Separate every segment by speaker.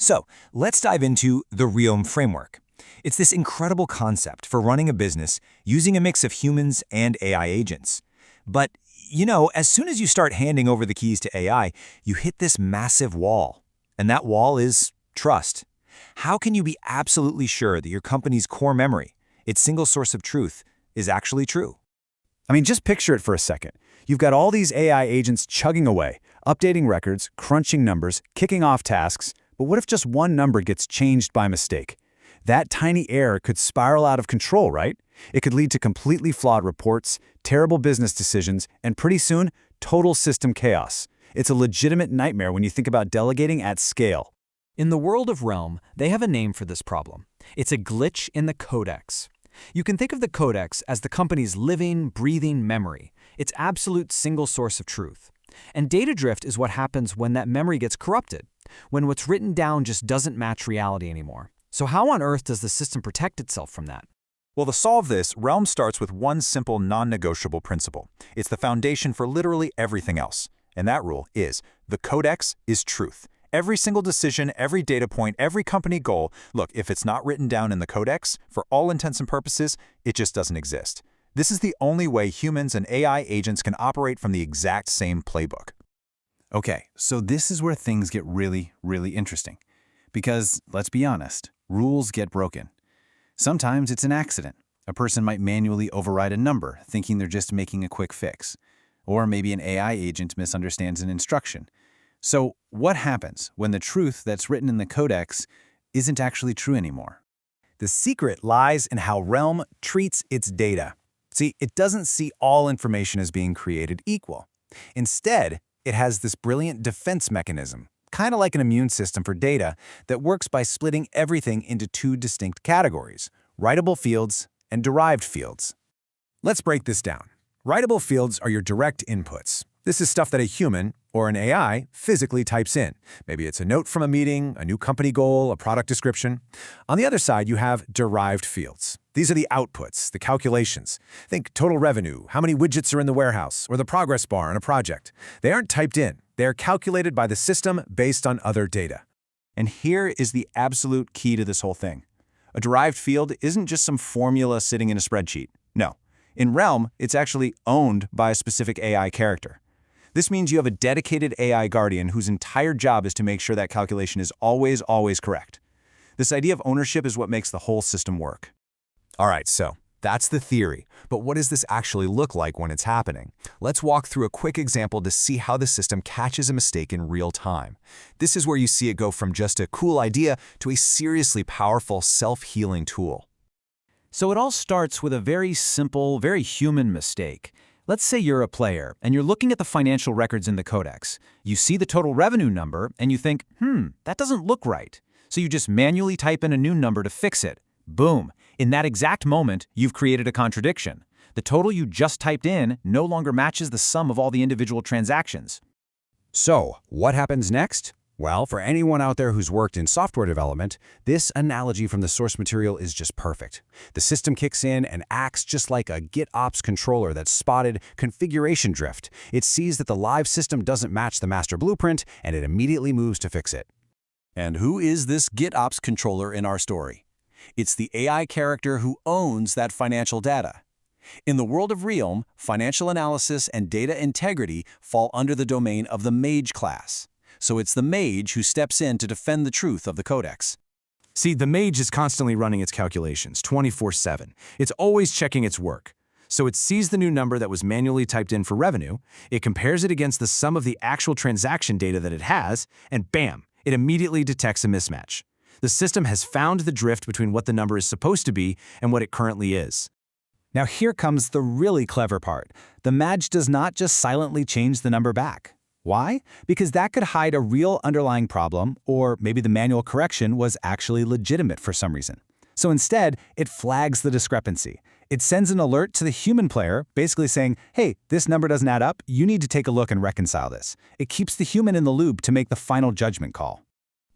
Speaker 1: So let's dive into the Realm framework. It's this incredible concept for running a business using a mix of humans and AI agents. But, as soon as you start handing over the keys to AI, you hit this massive wall. And that wall is trust. How can you be absolutely sure that your company's core memory, its single source of truth, is actually true?
Speaker 2: I mean, just picture it for a second. You've got all these AI agents chugging away, updating records, crunching numbers, kicking off tasks, but what if just one number gets changed by mistake? That tiny error could spiral out of control, right? It could lead to completely flawed reports, terrible business decisions, and pretty soon, total system chaos. It's a legitimate nightmare when you think about delegating at scale.
Speaker 3: In the world of Realm, they have a name for this problem. It's a glitch in the Codex. You can think of the Codex as the company's living, breathing memory, its absolute single source of truth. And data drift is what happens when that memory gets corrupted, when what's written down just doesn't match reality anymore. So how on earth does the system protect itself from that?
Speaker 4: Well, to solve this, Realm starts with one simple non-negotiable principle. It's the foundation for literally everything else. And that rule is, the Codex is truth. Every single decision, every data point, every company goal, look, if it's not written down in the Codex, for all intents and purposes, it just doesn't exist. This is the only way humans and AI agents can operate from the exact same playbook.
Speaker 2: Okay, so this is where things get really, really interesting. Because, let's be honest, rules get broken. Sometimes it's an accident. A person might manually override a number, thinking they're just making a quick fix. Or maybe an AI agent misunderstands an instruction. So what happens when the truth that's written in the Codex isn't actually true anymore?
Speaker 1: The secret lies in how Realm treats its data. See, it doesn't see all information as being created equal. Instead, it has this brilliant defense mechanism, kind of like an immune system for data, that works by splitting everything into two distinct categories, writable fields and derived fields. Let's break this down. Writable fields are your direct inputs. This is stuff that a human, or an AI, physically types in. Maybe it's a note from a meeting, a new company goal, a product description. On the other side, you have derived fields. These are the outputs, the calculations. Think total revenue, how many widgets are in the warehouse, or the progress bar on a project. They aren't typed in. They are calculated by the system based on other data.
Speaker 4: And here is the absolute key to this whole thing. A derived field isn't just some formula sitting in a spreadsheet. No. In Realm, it's actually owned by a specific AI character. This means you have a dedicated AI guardian whose entire job is to make sure that calculation is always correct. This idea of ownership is what makes the whole system work.
Speaker 1: All right, so that's the theory. But what does this actually look like when it's happening? Let's walk through a quick example to see how the system catches a mistake in real time. This is where you see it go from just a cool idea to a seriously powerful self-healing tool.
Speaker 3: So it all starts with a very simple, very human mistake. Let's say you're a player, and you're looking at the financial records in the Codex. You see the total revenue number, and you think, that doesn't look right. So you just manually type in a new number to fix it. Boom. In that exact moment, you've created a contradiction. The total you just typed in no longer matches the sum of all the individual transactions.
Speaker 1: So, what happens next? Well, for anyone out there who's worked in software development, this analogy from the source material is just perfect. The system kicks in and acts just like a GitOps controller that's spotted configuration drift. It sees that the live system doesn't match the master blueprint, and it immediately moves to fix it.
Speaker 4: And who is this GitOps controller in our story? It's the AI character who owns that financial data. In the world of Realm, financial analysis and data integrity fall under the domain of the mage class. So it's the mage who steps in to defend the truth of the Codex.
Speaker 1: See, the mage is constantly running its calculations 24/7. It's always checking its work. So it sees the new number that was manually typed in for revenue, it compares it against the sum of the actual transaction data that it has, and bam, it immediately detects a mismatch. The system has found the drift between what the number is supposed to be and what it currently is. Now here comes the really clever part. The mage does not just silently change the number back. Why? Because that could hide a real underlying problem, or maybe the manual correction was actually legitimate for some reason. So instead, it flags the discrepancy. It sends an alert to the human player, basically saying, hey, this number doesn't add up, you need to take a look and reconcile this. It keeps the human in the loop to make the final judgment call.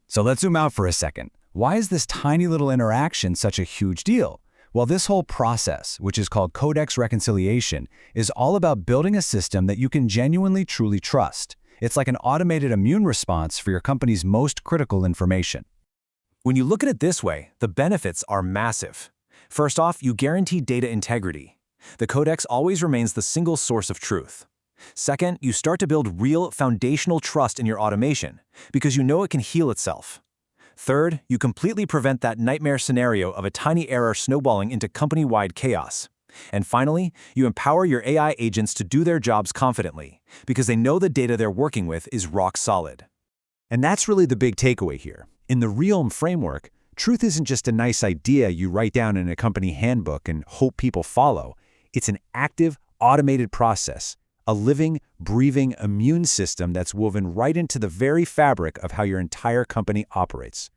Speaker 1: So let's zoom out for a second. Why is this tiny little interaction such a huge deal? Well, this whole process, which is called Codex reconciliation, is all about building a system that you can genuinely truly trust. It's like an automated immune response for your company's most critical information.
Speaker 3: When you look at it this way, the benefits are massive. First off, you guarantee data integrity. The Codex always remains the single source of truth. Second, you start to build real foundational trust in your automation because you know it can heal itself. Third, you completely prevent that nightmare scenario of a tiny error snowballing into company-wide chaos. And finally, you empower your AI agents to do their jobs confidently because they know the data they're working with is rock solid.
Speaker 2: And that's really the big takeaway here. In the Realm framework, truth isn't just a nice idea you write down in a company handbook and hope people follow. It's an active, automated process, a living, breathing immune system that's woven right into the very fabric of how your entire company operates.